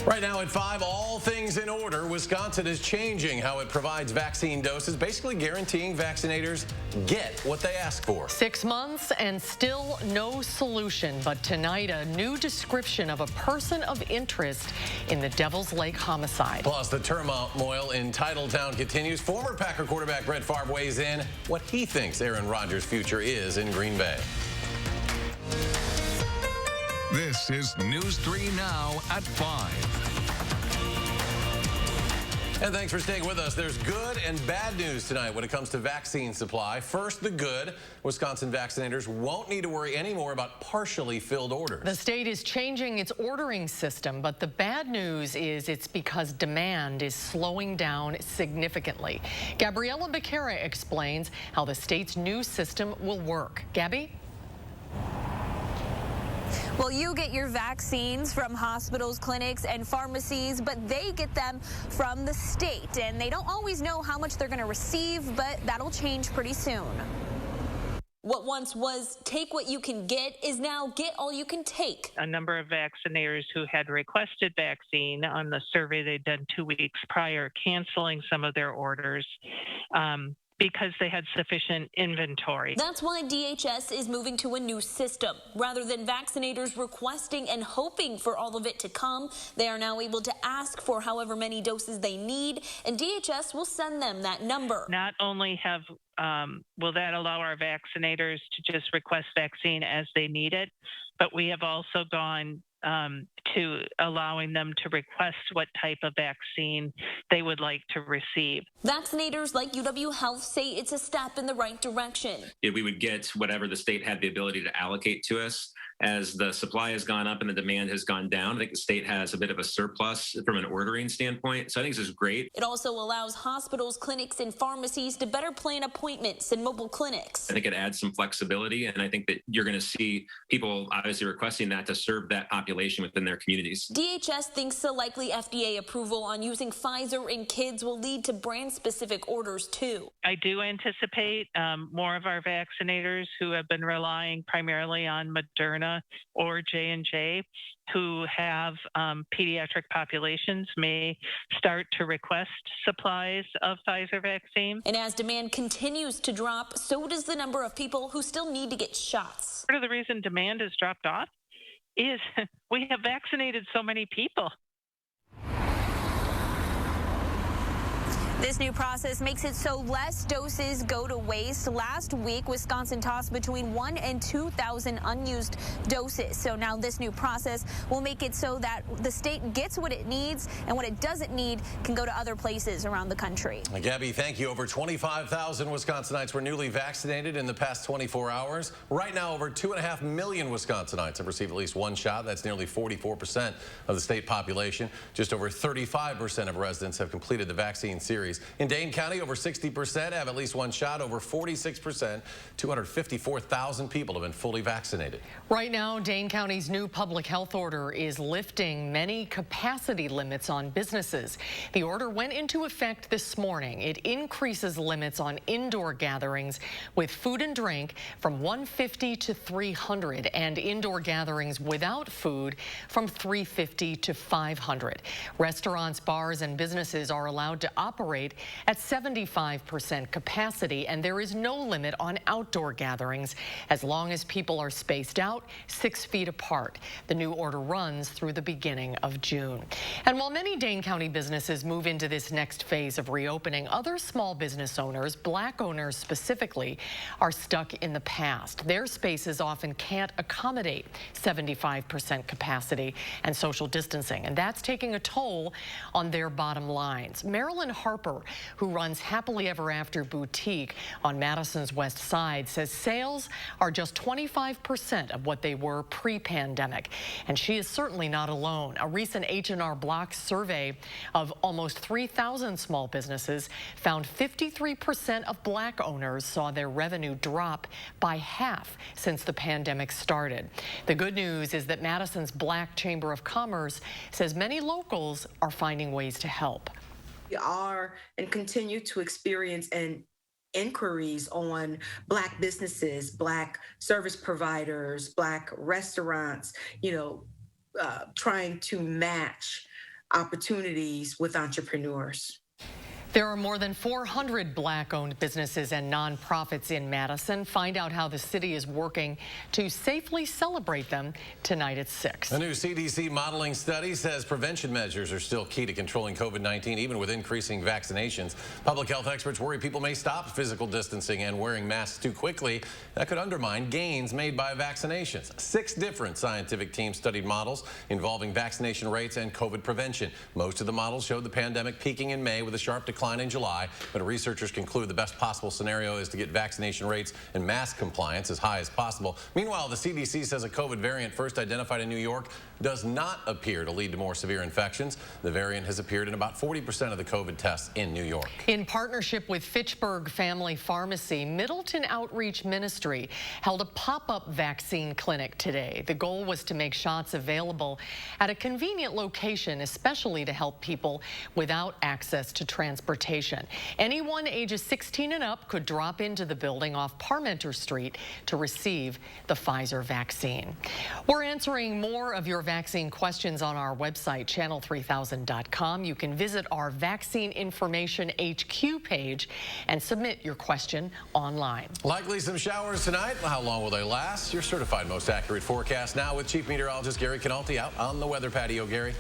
Right now at 5, all things in order. Wisconsin is changing how it provides vaccine doses, basically guaranteeing vaccinators get what they ask for. 6 months and still no solution. But tonight, a new description of a person of interest in the Devil's Lake homicide. Plus, the turmoil in Titletown continues. Former Packer quarterback Brett Favre weighs in what he thinks Aaron Rodgers' future is in Green Bay. This is News 3 Now at 5. And thanks for staying with us. There's good and bad news tonight when it comes to vaccine supply. First, the good. Wisconsin vaccinators won't need to worry anymore about partially filled orders. The state is changing its ordering system, but the bad news is it's because demand is slowing down significantly. Gabriella Becerra explains how the state's new system will work. Gabby? Well, you get your vaccines from hospitals, clinics, and pharmacies, but they get them from the state. And they don't always know how much they're going to receive, but that'll change pretty soon. What once was take what you can get is now get all you can take. A number of vaccinators who had requested vaccine on the survey they'd done 2 weeks prior, canceling some of their orders. Because they had sufficient inventory. That's why DHS is moving to a new system. Rather than vaccinators requesting and hoping for all of it to come, they are now able to ask for however many doses they need, and DHS will send them that number. Not only will that allow our vaccinators to just request vaccine as they need it, but we have also gone to allowing them to request what type of vaccine they would like to receive. Vaccinators like UW Health say it's a step in the right direction. We would get whatever the state had the ability to allocate to us. As the supply has gone up and the demand has gone down, I think the state has a bit of a surplus from an ordering standpoint. So I think this is great. It also allows hospitals, clinics, and pharmacies to better plan appointments and mobile clinics. I think it adds some flexibility, and I think that you're going to see people obviously requesting that to serve that population within their communities. DHS thinks the likely FDA approval on using Pfizer in kids will lead to brand-specific orders, too. I do anticipate more of our vaccinators who have been relying primarily on Moderna or J&J who have pediatric populations may start to request supplies of Pfizer vaccine. And as demand continues to drop, so does the number of people who still need to get shots. Part of the reason demand has dropped off is we have vaccinated so many people. This new process makes it so less doses go to waste. Last week, Wisconsin tossed between 1,000 and 2,000 unused doses. So now this new process will make it so that the state gets what it needs, and what it doesn't need can go to other places around the country. Gabby, thank you. Over 25,000 Wisconsinites were newly vaccinated in the past 24 hours. Right now, over 2.5 million Wisconsinites have received at least one shot. That's nearly 44% of the state population. Just over 35% of residents have completed the vaccine series. In Dane County, over 60% have at least one shot. Over 46%, 254,000 people have been fully vaccinated. Right now, Dane County's new public health order is lifting many capacity limits on businesses. The order went into effect this morning. It increases limits on indoor gatherings with food and drink from 150 to 300 and indoor gatherings without food from 350 to 500. Restaurants, bars, and businesses are allowed to operate at 75% capacity, and there is no limit on outdoor gatherings as long as people are spaced out 6 feet apart. The new order runs through the beginning of June. And while many Dane County businesses move into this next phase of reopening, other small business owners, black owners specifically, are stuck in the past. Their spaces often can't accommodate 75% capacity and social distancing, and that's taking a toll on their bottom lines. Marilyn Harper, who runs Happily Ever After Boutique on Madison's west side, says sales are just 25% of what they were pre-pandemic. And she is certainly not alone. A recent H&R Block survey of almost 3,000 small businesses found 53% of black owners saw their revenue drop by half since the pandemic started. The good news is that Madison's Black Chamber of Commerce says many locals are finding ways to help. We are and continue to experience inquiries on Black businesses, Black service providers, Black restaurants, trying to match opportunities with entrepreneurs. There are more than 400 Black-owned businesses and nonprofits in Madison. Find out how the city is working to safely celebrate them tonight at 6. A new CDC modeling study says prevention measures are still key to controlling COVID-19, even with increasing vaccinations. Public health experts worry people may stop physical distancing and wearing masks too quickly. That could undermine gains made by vaccinations. 6 different scientific teams studied models involving vaccination rates and COVID prevention. Most of the models showed the pandemic peaking in May with a sharp decline in July, but researchers conclude the best possible scenario is to get vaccination rates and mask compliance as high as possible. Meanwhile, the CDC says a COVID variant first identified in New York does not appear to lead to more severe infections. The variant has appeared in about 40% of the COVID tests in New York. In partnership with Fitchburg Family Pharmacy, Middleton Outreach Ministry held a pop-up vaccine clinic today. The goal was to make shots available at a convenient location, especially to help people without access to transportation. Anyone ages 16 and up could drop into the building off Parmenter Street to receive the Pfizer vaccine. We're answering more of your vaccine questions on our website, channel3000.com. You can visit our Vaccine Information HQ page and submit your question online. Likely some showers tonight. How long will they last? Your certified most accurate forecast now with Chief Meteorologist Gary Canalti out on the weather patio. Gary.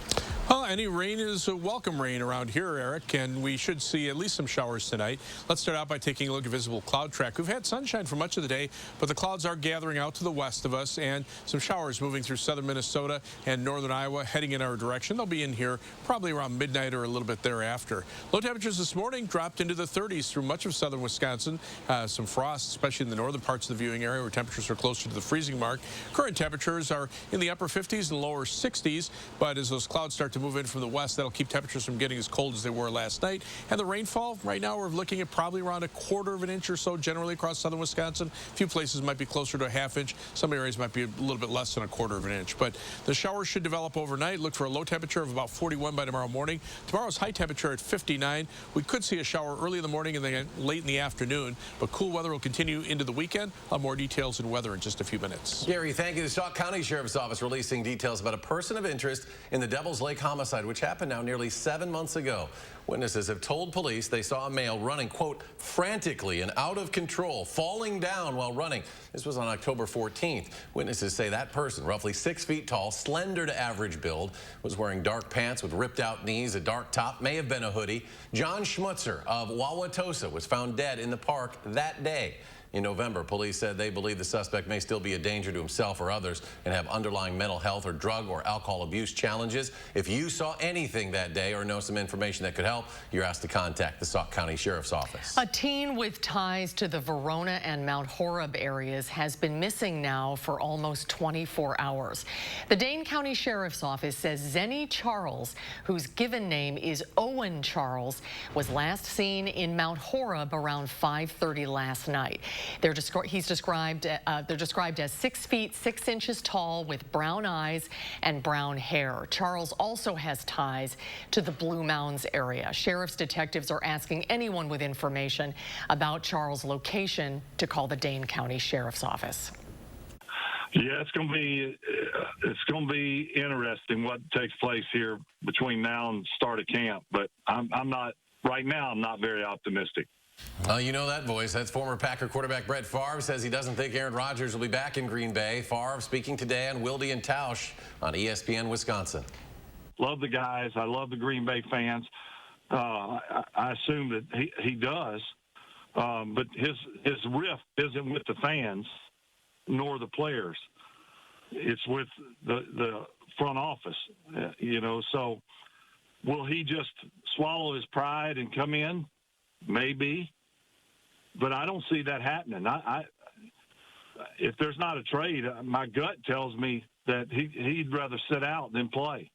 Well, any rain is a welcome rain around here, Eric, and we should see at least some showers tonight. Let's start out by taking a look at visible cloud track. We've had sunshine for much of the day, but the clouds are gathering out to the west of us, and some showers moving through southern Minnesota and northern Iowa heading in our direction. They'll be in here probably around midnight or a little bit thereafter. Low temperatures this morning dropped into the 30s through much of southern Wisconsin. Some frost, especially in the northern parts of the viewing area where temperatures are closer to the freezing mark. Current temperatures are in the upper 50s and lower 60s, but as those clouds start to move in from the west, that'll keep temperatures from getting as cold as they were last night. And the rainfall, right now we're looking at probably around 1/4 of an inch or so generally across southern Wisconsin. A few places might be closer to 1/2 inch. Some areas might be a little bit less than 1/4 of an inch. But the showers should develop overnight. Look for a low temperature of about 41 by tomorrow morning. Tomorrow's high temperature at 59. We could see a shower early in the morning and then late in the afternoon. But cool weather will continue into the weekend. I'll have more details in weather in just a few minutes. Gary, thank you. The Sauk County Sheriff's Office releasing details about a person of interest in the Devil's Lake homicide, which happened now nearly 7 months ago. Witnesses have told police they saw a male running, quote, frantically and out of control, falling down while running. This was on October 14th. Witnesses say that person, roughly 6 feet tall, slender to average build, was wearing dark pants with ripped out knees, a dark top, may have been a hoodie. John Schmutzer of Wauwatosa was found dead in the park that day. In November, police said they believe the suspect may still be a danger to himself or others and have underlying mental health or drug or alcohol abuse challenges. If you saw anything that day or know some information that could help, you're asked to contact the Sauk County Sheriff's Office. A teen with ties to the Verona and Mount Horeb areas has been missing now for almost 24 hours. The Dane County Sheriff's Office says Zenny Charles, whose given name is Owen Charles, was last seen in Mount Horeb around 5:30 last night. They're described as 6 feet 6 inches tall with brown eyes and brown hair. Charles also has ties to the Blue Mounds area. Sheriff's detectives are asking anyone with information about Charles' location to call the Dane County Sheriff's Office. Yeah, it's going to be interesting what takes place here between now and start of camp. But I'm not right now. I'm not very optimistic. You know that voice. That's former Packer quarterback Brett Favre says he doesn't think Aaron Rodgers will be back in Green Bay. Favre speaking today on Wilde and Tausch on ESPN Wisconsin. Love the guys. I love the Green Bay fans. I assume that he does, but his rift isn't with the fans nor the players. It's with the front office, So will he just swallow his pride and come in? Maybe, but I don't see that happening. If there's not a trade, my gut tells me that he'd rather sit out than play.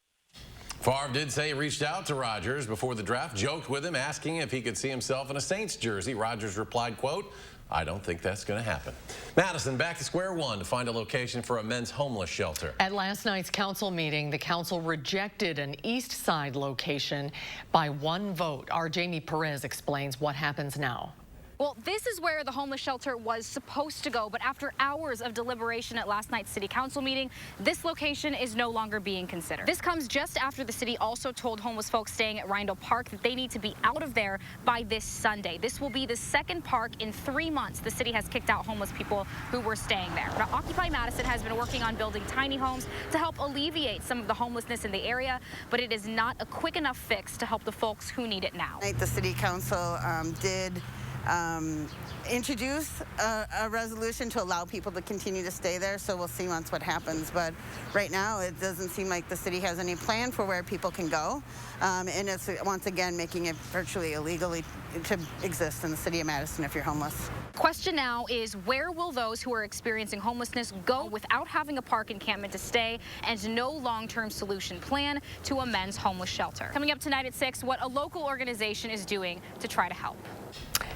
Favre did say he reached out to Rodgers before the draft, joked with him, asking if he could see himself in a Saints jersey. Rodgers replied, quote, I don't think that's going to happen. Madison back to square one to find a location for a men's homeless shelter. At last night's council meeting, the council rejected an east side location by 1 vote. Our Jamie Perez explains what happens now. Well, this is where the homeless shelter was supposed to go, but after hours of deliberation at last night's city council meeting, this location is no longer being considered. This comes just after the city also told homeless folks staying at Rindle Park that they need to be out of there by this Sunday. This will be the second park in 3 months the city has kicked out homeless people who were staying there. Now, Occupy Madison has been working on building tiny homes to help alleviate some of the homelessness in the area, but it is not a quick enough fix to help the folks who need it now. The city council did introduce a resolution to allow people to continue to stay there, so we'll see once what happens. But right now it doesn't seem like the city has any plan for where people can go, and it's once again making it virtually illegal to exist in the city of Madison if you're homeless. Question now is, where will those who are experiencing homelessness go without having a park encampment to stay and no long-term solution plan to a men's homeless shelter? Coming up tonight at 6, what a local organization is doing to try to help.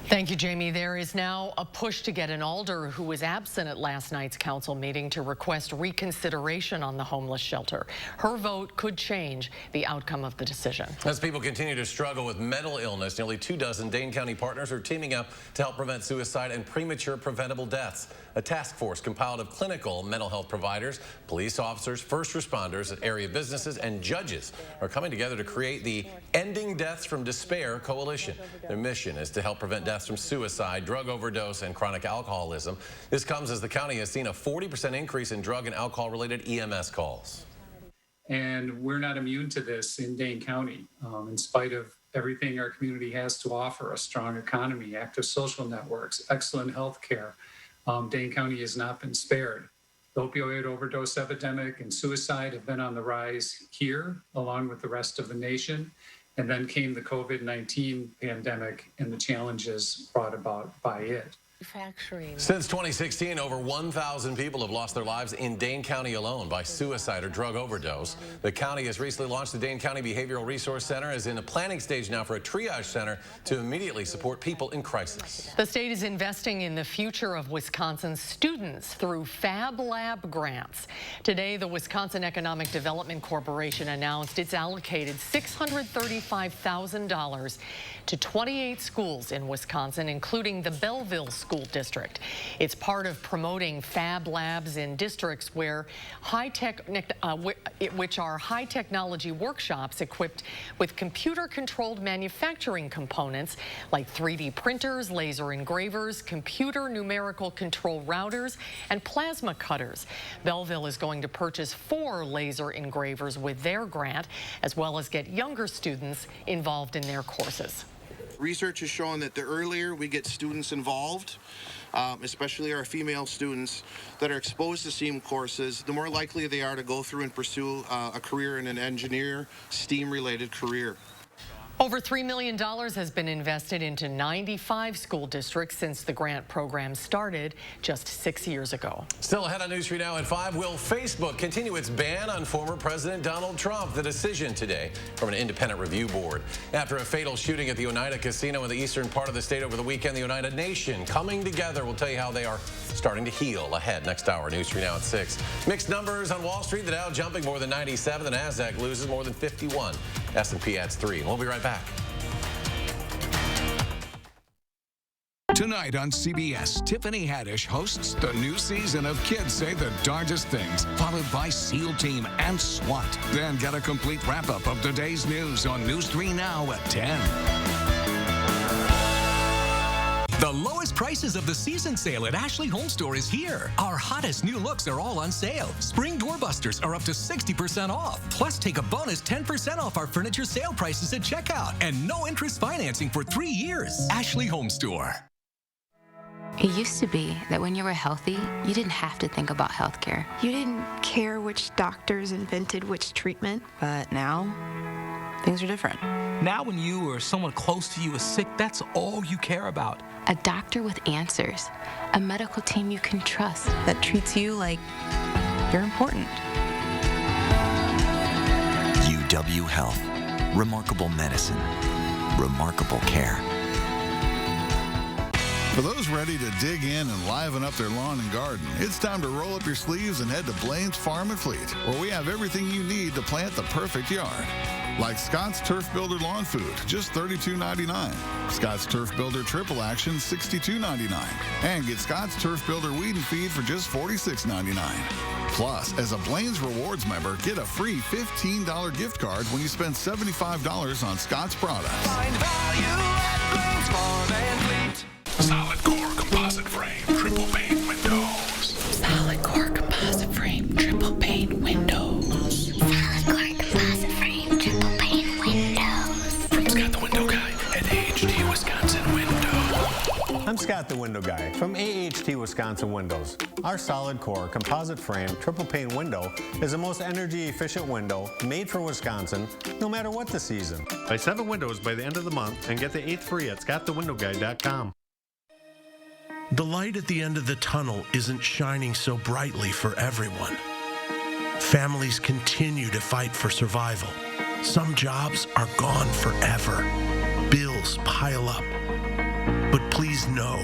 Thank you, Jamie. There is now a push to get an alder who was absent at last night's council meeting to request reconsideration on the homeless shelter. Her vote could change the outcome of the decision. As people continue to struggle with mental illness, nearly 24 Dane County partners are teaming up to help prevent suicide and premature preventable deaths. A task force compiled of clinical mental health providers, police officers, first responders, area businesses, and judges are coming together to create the Ending Deaths from Despair Coalition. Their mission is to help prevent deaths from suicide, drug overdose, and chronic alcoholism. This comes as the county has seen a 40% increase in drug and alcohol-related EMS calls. And we're not immune to this in Dane County, in spite of everything our community has to offer: a strong economy, active social networks, excellent health care. Dane County has not been spared. The opioid overdose epidemic and suicide have been on the rise here, along with the rest of the nation. And then came the COVID-19 pandemic and the challenges brought about by it. Since 2016, over 1,000 people have lost their lives in Dane County alone by suicide or drug overdose. The county has recently launched the Dane County Behavioral Resource Center, is in a planning stage now for a triage center to immediately support people in crisis. The state is investing in the future of Wisconsin's students through Fab Lab grants. Today, the Wisconsin Economic Development Corporation announced it's allocated $635,000 to 28 schools in Wisconsin, including the Belleville School District. It's part of promoting Fab Labs in districts where which are high technology workshops equipped with computer-controlled manufacturing components like 3D printers, laser engravers, computer numerical control routers, and plasma cutters. Belleville is going to purchase 4 laser engravers with their grant, as well as get younger students involved in their courses. Research has shown that the earlier we get students involved, especially our female students that are exposed to STEAM courses, the more likely they are to go through and pursue a career in an engineer, STEAM-related career. Over $3 million has been invested into 95 school districts since the grant program started just 6 years ago. Still ahead on News 3 Now at 5, will Facebook continue its ban on former President Donald Trump? The decision today from an independent review board. After a fatal shooting at the Oneida Casino in the eastern part of the state over the weekend, the Oneida Nation coming together. We'll tell you how they are starting to heal ahead next hour. News 3 Now at 6. Mixed numbers on Wall Street. The Dow jumping more than 97. The NASDAQ loses more than 51. S&P adds 3. We'll be right back. Tonight on CBS, Tiffany Haddish hosts the new season of Kids Say the Darndest Things, followed by SEAL Team and SWAT. Then get a complete wrap-up of today's news on News 3 Now at 10. The lowest prices of the season sale at Ashley Home Store is here. Our hottest new looks are all on sale. Spring doorbusters are up to 60% off. Plus, take a bonus 10% off our furniture sale prices at checkout. And no interest financing for 3 years. Ashley Home Store. It used to be that when you were healthy, you didn't have to think about healthcare. You didn't care which doctors invented which treatment. But now, things are different. Now when you or someone close to you is sick, that's all you care about. A doctor with answers. A medical team you can trust. That treats you like you're important. UW Health. Remarkable medicine. Remarkable care. For those ready to dig in and liven up their lawn and garden, it's time to roll up your sleeves and head to Blaine's Farm and Fleet, where we have everything you need to plant the perfect yard. Like Scott's Turf Builder Lawn Food, just $32.99. Scott's Turf Builder Triple Action, $62.99. And get Scott's Turf Builder Weed and Feed for just $46.99. Plus, as a Blaine's Rewards member, get a free $15 gift card when you spend $75 on Scott's products. Find value at Blaine's Farm and Fleet. Solid core composite frame, triple pane windows. Solid core composite frame, triple pane windows. Solid core composite frame, triple pane windows. From Scott the Window Guy at AHT Wisconsin Window. I'm Scott the Window Guy from AHT Wisconsin Windows. Our solid core composite frame triple pane window is the most energy efficient window made for Wisconsin, no matter what the season. Buy 7 windows by the end of the month and get the 8th free at scottthewindowguy.com. The light at the end of the tunnel isn't shining so brightly for everyone. Families continue to fight for survival. Some jobs are gone forever. Bills pile up. But please know,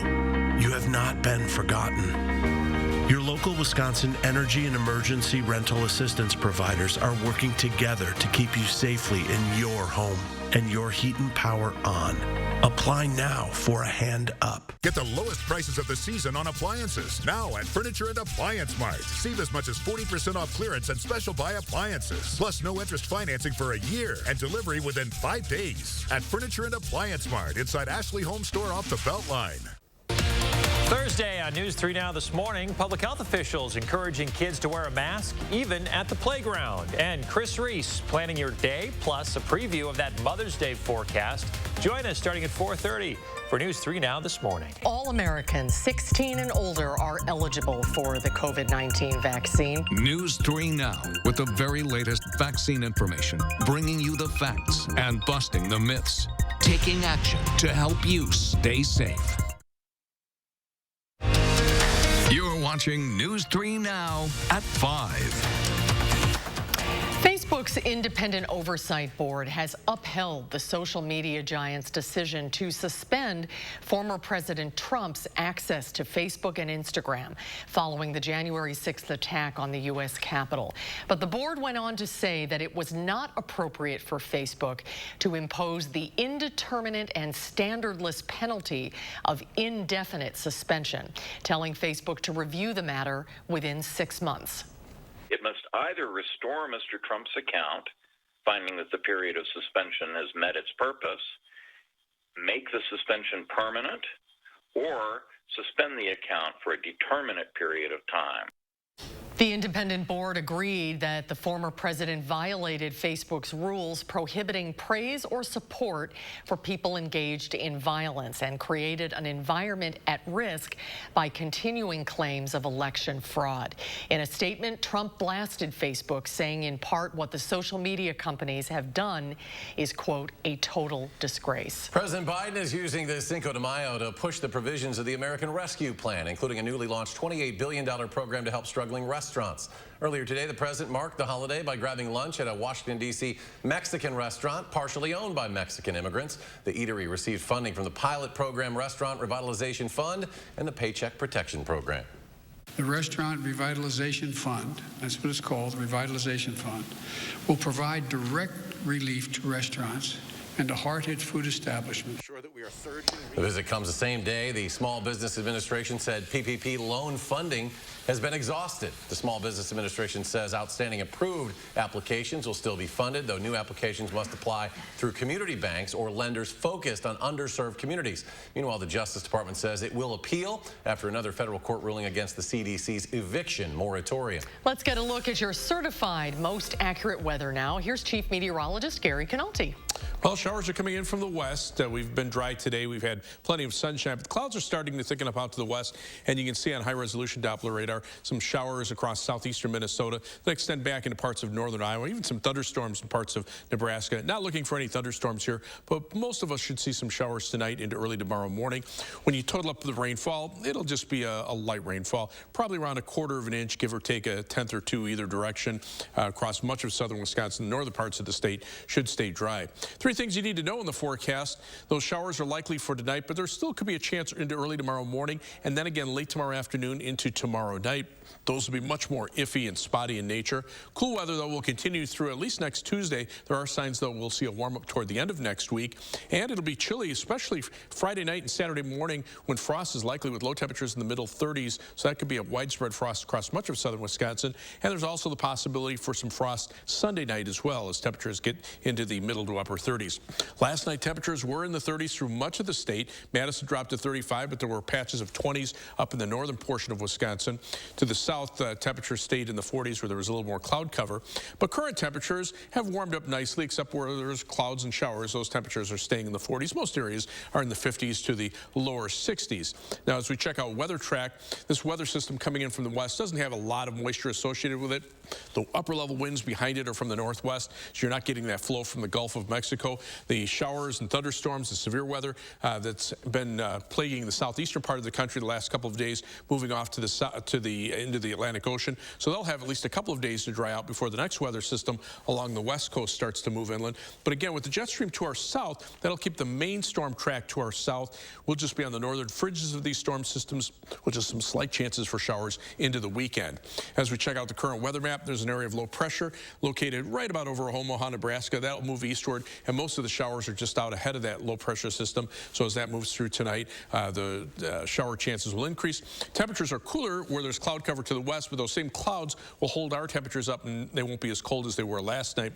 you have not been forgotten. Your local Wisconsin energy and emergency rental assistance providers are working together to keep you safely in your home and your heat and power on. Apply now for a hand up. Get the lowest prices of the season on appliances now at Furniture and Appliance Mart. Save as much as 40% off clearance and special buy appliances. Plus no interest financing for a year and delivery within 5 days. At Furniture and Appliance Mart inside Ashley Home Store off the Beltline. Thursday on News 3 Now this morning, public health officials encouraging kids to wear a mask even at the playground. And Chris Reese planning your day, plus a preview of that Mother's Day forecast. Join us starting at 4:30 for News 3 Now this morning. All Americans 16 and older are eligible for the COVID-19 vaccine. News 3 Now with the very latest vaccine information, bringing you the facts and busting the myths, taking action to help you stay safe. You're watching News 3 Now at 5. Facebook's independent oversight board has upheld the social media giant's decision to suspend former President Trump's access to Facebook and Instagram following the January 6th attack on the U.S. Capitol. But the board went on to say that it was not appropriate for Facebook to impose the indeterminate and standardless penalty of indefinite suspension, telling Facebook to review the matter within 6 months. It must either restore Mr. Trump's account, finding that the period of suspension has met its purpose, make the suspension permanent, or suspend the account for a determinate period of time. The independent board agreed that the former president violated Facebook's rules prohibiting praise or support for people engaged in violence and created an environment at risk by continuing claims of election fraud. In a statement, Trump blasted Facebook, saying in part what the social media companies have done is, quote, a total disgrace. President Biden is using this Cinco de Mayo to push the provisions of the American Rescue Plan, including a newly launched $28 billion program to help struggling restaurants. Earlier today, the president marked the holiday by grabbing lunch at a Washington, D.C. Mexican restaurant partially owned by Mexican immigrants. The eatery received funding from the pilot program Restaurant Revitalization Fund and the Paycheck Protection Program. The Restaurant Revitalization Fund, that's what it's called, the Revitalization Fund, will provide direct relief to restaurants and to hard-hit food establishments. The visit comes the same day the Small Business Administration said PPP loan funding has been exhausted. The Small Business Administration says outstanding approved applications will still be funded, though new applications must apply through community banks or lenders focused on underserved communities. Meanwhile, the Justice Department says it will appeal after another federal court ruling against the CDC's eviction moratorium. Let's get a look at your certified most accurate weather now. Here's Chief Meteorologist Gary Canalti. Well, showers are coming in from the west. We've been dry today. We've had plenty of sunshine, but the clouds are starting to thicken up out to the west, and you can see on high-resolution Doppler radar some showers across southeastern Minnesota that extend back into parts of northern Iowa, even some thunderstorms in parts of Nebraska. Not looking for any thunderstorms here, but most of us should see some showers tonight into early tomorrow morning. When you total up the rainfall, it'll just be a light rainfall, probably around 1/4 of an inch, give or take a tenth or two either direction across much of southern Wisconsin. The northern parts of the state should stay dry. Three things you need to know in the forecast. Those showers are likely for tonight, but there still could be a chance into early tomorrow morning and then again late tomorrow afternoon into tomorrow night. Those will be much more iffy and spotty in nature. Cool weather, though, will continue through at least next Tuesday. There are signs, though, we'll see a warm-up toward the end of next week. And it'll be chilly, especially Friday night and Saturday morning when frost is likely with low temperatures in the middle 30s. So that could be a widespread frost across much of southern Wisconsin. And there's also the possibility for some frost Sunday night as well as temperatures get into the middle to upper 30s. Last night, temperatures were in the 30s through much of the state. Madison dropped to 35, but there were patches of 20s up in the northern portion of Wisconsin. To the south, temperatures stayed in the 40s where there was a little more cloud cover. But current temperatures have warmed up nicely, except where there's clouds and showers. Those temperatures are staying in the 40s. Most areas are in the 50s to the lower 60s. Now, as we check out Weather Track, this weather system coming in from the west doesn't have a lot of moisture associated with it. The upper level winds behind it are from the northwest, so you're not getting that flow from the Gulf of Mexico. The showers and thunderstorms, the severe weather that's been plaguing the southeastern part of the country the last couple of days, moving off to the into the Atlantic Ocean. So they'll have at least a couple of days to dry out before the next weather system along the west coast starts to move inland. But again, with the jet stream to our south, that'll keep the main storm track to our south. We'll just be on the northern fringes of these storm systems with just some slight chances for showers into the weekend. As we check out the current weather map, there's an area of low pressure located right about over Omaha, Nebraska. That'll move eastward, and most of the showers are just out ahead of that low pressure system. So as that moves through tonight, the shower chances will increase. Temperatures are cooler where there's cloud cover to the west, but those same clouds will hold our temperatures up, and they won't be as cold as they were last night.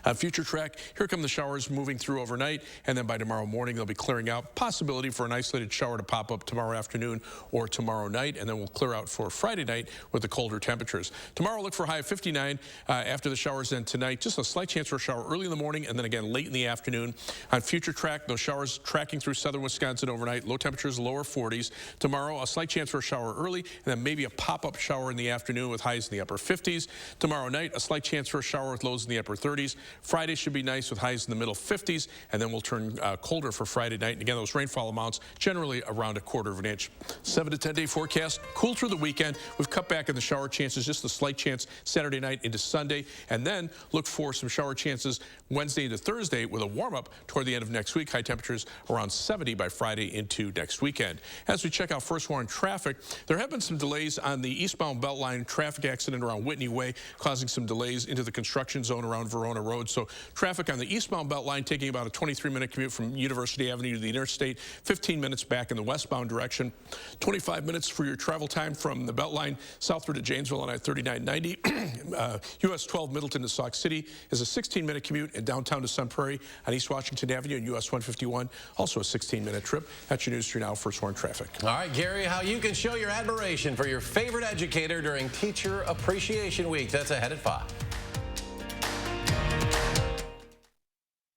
On Future Track, here come the showers moving through overnight, and then by tomorrow morning, they'll be clearing out. Possibility for an isolated shower to pop up tomorrow afternoon or tomorrow night, and then we'll clear out for Friday night with the colder temperatures. Tomorrow, look for a high of 59 after the showers end tonight. Just a slight chance for a shower early in the morning and then again late in the afternoon. On Future Track, those showers tracking through southern Wisconsin overnight. Low temperatures, lower 40s. Tomorrow, a slight chance for a shower early and then maybe a pop-up shower in the afternoon with highs in the upper 50s. Tomorrow night, a slight chance for a shower with lows in the upper 30s. Friday should be nice with highs in the middle 50s, and then we'll turn colder for Friday night. And again, those rainfall amounts generally around 1/4 of an inch. 7 to 10 day forecast. Cool through the weekend. We've cut back in the shower chances, just a slight chance Saturday night into Sunday, and then look for some shower chances Wednesday into Thursday with a warm-up toward the end of next week. High temperatures around 70 by Friday into next weekend. As we check out first warn traffic, there have been some delays on the eastbound Beltline. Traffic accident around Whitney Way causing some delays into the construction zone around Verona Road. So traffic on the eastbound Beltline taking about a 23-minute commute from University Avenue to the interstate, 15 minutes back in the westbound direction, 25 minutes for your travel time from the Beltline southward to Janesville on I-3990. US 12 Middleton to Sauk City is a 16-minute commute, and downtown to Sun Prairie on East Washington Avenue and US 151, also a 16-minute trip. That's your News 3 Now First Warn Traffic. All right, Gary, how you can show your admiration for your favorite educator during Teacher Appreciation Week. That's ahead at 5.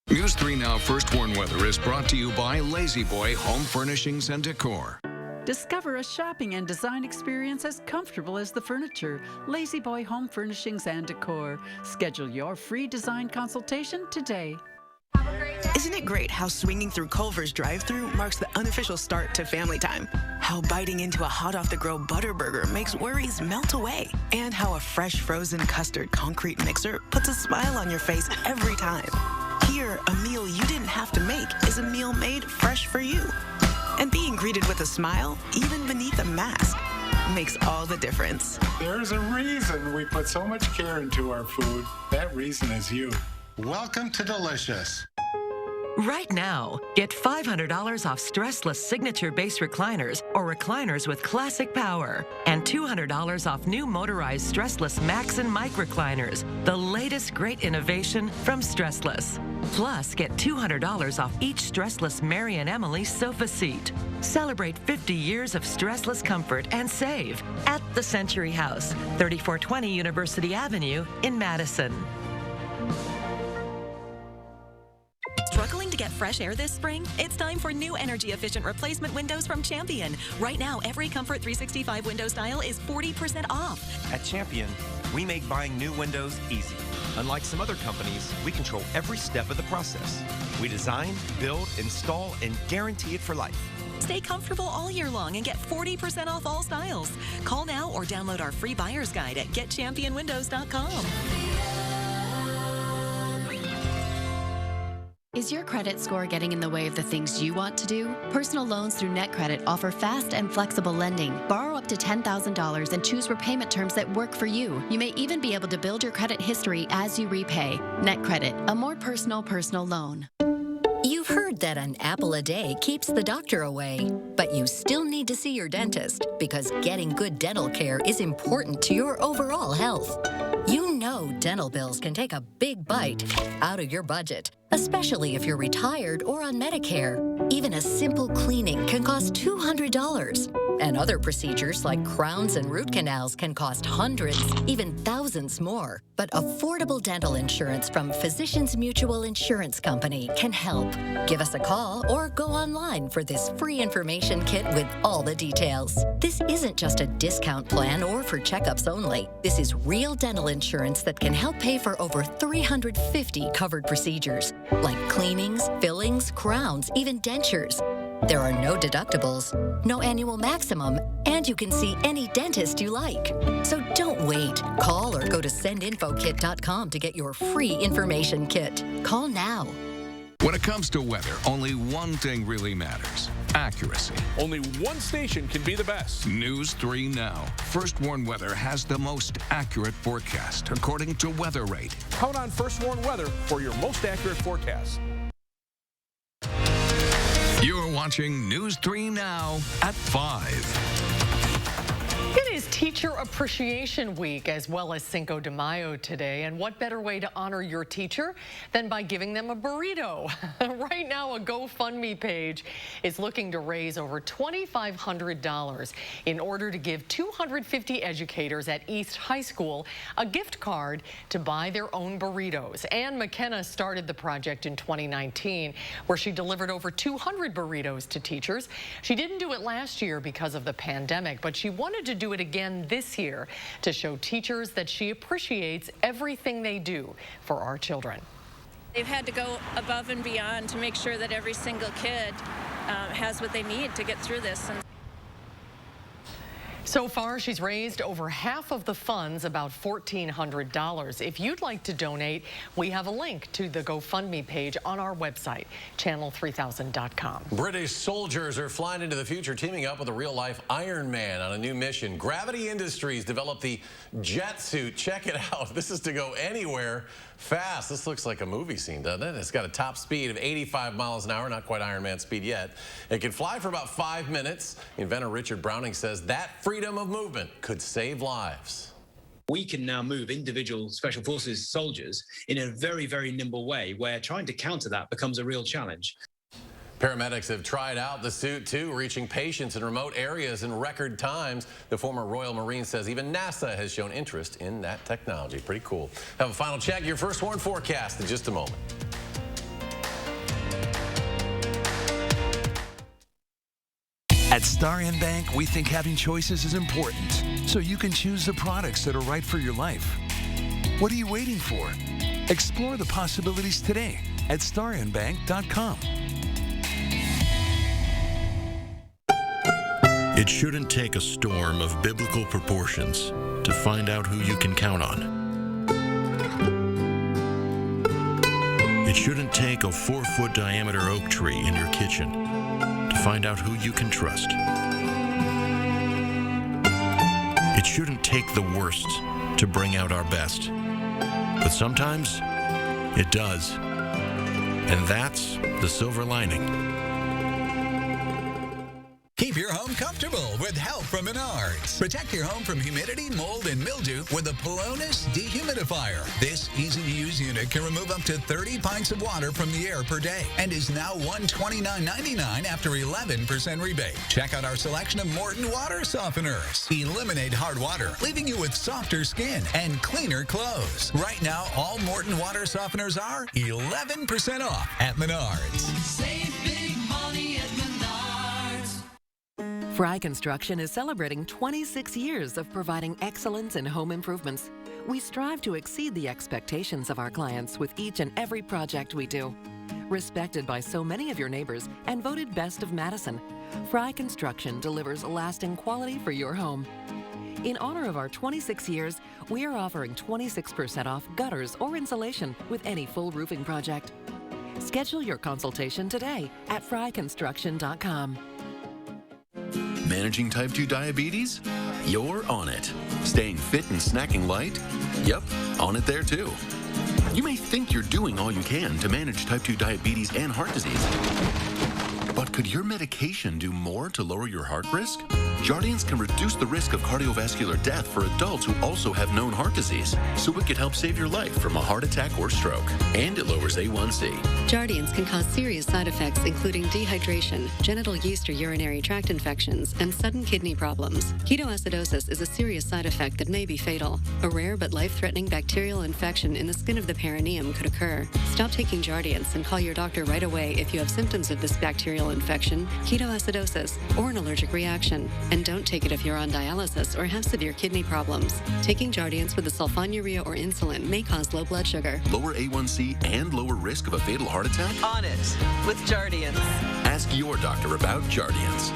News 3 Now First Warn Weather is brought to you by Lazy Boy Home Furnishings and Decor. Discover a shopping and design experience as comfortable as the furniture. Lazy Boy Home Furnishings and Decor. Schedule your free design consultation today. Isn't it great how swinging through Culver's drive-thru marks the unofficial start to family time? How biting into a hot-off-the-grill Butterburger makes worries melt away? And how a fresh frozen custard concrete mixer puts a smile on your face every time? Here, a meal you didn't have to make is a meal made fresh for you. And being greeted with a smile, even beneath a mask, makes all the difference. There's a reason we put so much care into our food. That reason is you. Welcome to Delicious. Right now, get $500 off stressless signature base recliners or recliners with classic power, and $200 off new motorized stressless Max and Mike recliners, the latest great innovation from Stressless. Plus, get $200 off each stressless Mary and Emily sofa seat. Celebrate 50 years of stressless comfort and save at the Century House, 3420 University Avenue in Madison. Struggling to get fresh air this spring? It's time for new energy-efficient replacement windows from Champion. Right now, every Comfort 365 window style is 40% off. At Champion, we make buying new windows easy. Unlike some other companies, we control every step of the process. We design, build, install, and guarantee it for life. Stay comfortable all year long and get 40% off all styles. Call now or download our free buyer's guide at getchampionwindows.com. Is your credit score getting in the way of the things you want to do? Personal loans through NetCredit offer fast and flexible lending. Borrow up to $10,000 and choose repayment terms that work for you. You may even be able to build your credit history as you repay. NetCredit, a more personal loan. You've heard that an apple a day keeps the doctor away, but you still need to see your dentist because getting good dental care is important to your overall health. You know dental bills can take a big bite out of your budget, especially if you're retired or on Medicare. Even a simple cleaning can cost $200. And other procedures like crowns and root canals can cost hundreds, even thousands more. But affordable dental insurance from Physicians Mutual Insurance Company can help. Give us a call or go online for this free information kit with all the details. This isn't just a discount plan or for checkups only. This is real dental insurance that can help pay for over 350 covered procedures, like cleanings, fillings, crowns, even dentures. There are no deductibles, no annual maximum, and you can see any dentist you like. So don't wait. Call or go to sendinfokit.com to get your free information kit. Call now. When it comes to weather, only one thing really matters: accuracy. Only one station can be the best. News 3 Now. First Warn Weather has the most accurate forecast, according to Weather Rate. Count on First Warn Weather for your most accurate forecast. You're watching News 3 Now at 5. It is Teacher Appreciation Week as well as Cinco de Mayo today. And what better way to honor your teacher than by giving them a burrito? Right now, a GoFundMe page is looking to raise over $2,500 in order to give 250 educators at East High School a gift card to buy their own burritos. Ann McKenna started the project in 2019, where she delivered over 200 burritos to teachers. She didn't do it last year because of the pandemic, but she wanted to do it again this year to show teachers that she appreciates everything they do for our children. They've had to go above and beyond to make sure that every single kid has what they need to get through this. So far, she's raised over half of the funds, about $1,400. If you'd like to donate, we have a link to the GoFundMe page on our website, channel3000.com. British soldiers are flying into the future, teaming up with a real-life Iron Man on a new mission. Gravity Industries developed the jet suit. Check it out. This is to go anywhere fast. This looks like a movie scene, doesn't it? It's got a top speed of 85 miles an hour, not quite Iron Man speed yet. It can fly for about 5 minutes. Inventor Richard Browning says that freedom of movement could save lives. We can now move individual Special Forces soldiers in a very, very nimble way, where trying to counter that becomes a real challenge. Paramedics have tried out the suit, too, reaching patients in remote areas in record times. The former Royal Marine says even NASA has shown interest in that technology. Pretty cool. Have a final check. Your First Warn forecast in just a moment. At Star N Bank, we think having choices is important, so you can choose the products that are right for your life. What are you waiting for? Explore the possibilities today at starnbank.com. It shouldn't take a storm of biblical proportions to find out who you can count on. It shouldn't take a 4-foot diameter oak tree in your kitchen to find out who you can trust. It shouldn't take the worst to bring out our best. But sometimes it does. And that's the silver lining. Keep your home comfortable with help from Menards. Protect your home from humidity, mold, and mildew with a Polonus dehumidifier. This easy-to-use unit can remove up to 30 pints of water from the air per day and is now $129.99 after 11% rebate. Check out our selection of Morton water softeners. Eliminate hard water, leaving you with softer skin and cleaner clothes. Right now, all Morton water softeners are 11% off at Menards. Save big money at Menards. Fry Construction is celebrating 26 years of providing excellence in home improvements. We strive to exceed the expectations of our clients with each and every project we do. Respected by so many of your neighbors and voted best of Madison, Fry Construction delivers lasting quality for your home. In honor of our 26 years, we are offering 26% off gutters or insulation with any full roofing project. Schedule your consultation today at fryconstruction.com. Managing type 2 diabetes? You're on it. Staying fit and snacking light? Yep, on it there too. You may think you're doing all you can to manage type 2 diabetes and heart disease. But could your medication do more to lower your heart risk? Jardiance can reduce the risk of cardiovascular death for adults who also have known heart disease, so it could help save your life from a heart attack or stroke. And it lowers A1C. Jardiance can cause serious side effects, including dehydration, genital yeast or urinary tract infections, and sudden kidney problems. Ketoacidosis is a serious side effect that may be fatal. A rare but life-threatening bacterial infection in the skin of the perineum could occur. Stop taking Jardiance and call your doctor right away if you have symptoms of this bacterial infection, ketoacidosis, or an allergic reaction. And don't take it if you're on dialysis or have severe kidney problems. Taking Jardiance with the sulfonylurea or insulin may cause low blood sugar. Lower A1C and lower risk of a fatal heart attack? On it with Jardiance. Ask your doctor about Jardiance.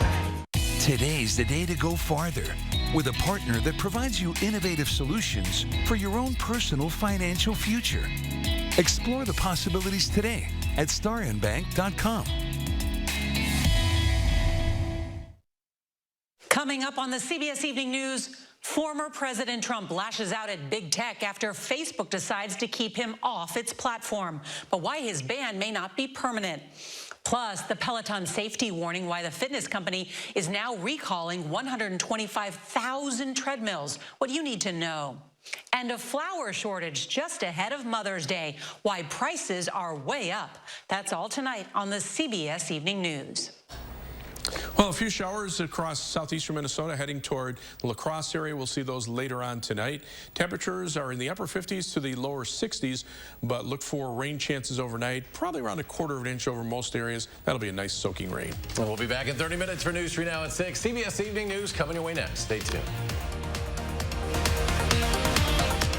Today's the day to go farther with a partner that provides you innovative solutions for your own personal financial future. Explore the possibilities today at starinbank.com. Coming up on the CBS Evening News, former President Trump lashes out at big tech after Facebook decides to keep him off its platform, but why his ban may not be permanent. Plus, the Peloton safety warning why the fitness company is now recalling 125,000 treadmills. What you need to know. And a flour shortage just ahead of Mother's Day. Why prices are way up. That's all tonight on the CBS Evening News. Well, a few showers across southeastern Minnesota heading toward the La Crosse area. We'll see those later on tonight. Temperatures are in the upper 50s to the lower 60s, but look for rain chances overnight, probably around 1/4 inch over most areas. That'll be a nice soaking rain. And we'll be back in 30 minutes for News 3 Now at 6. CBS Evening News coming your way next. Stay tuned.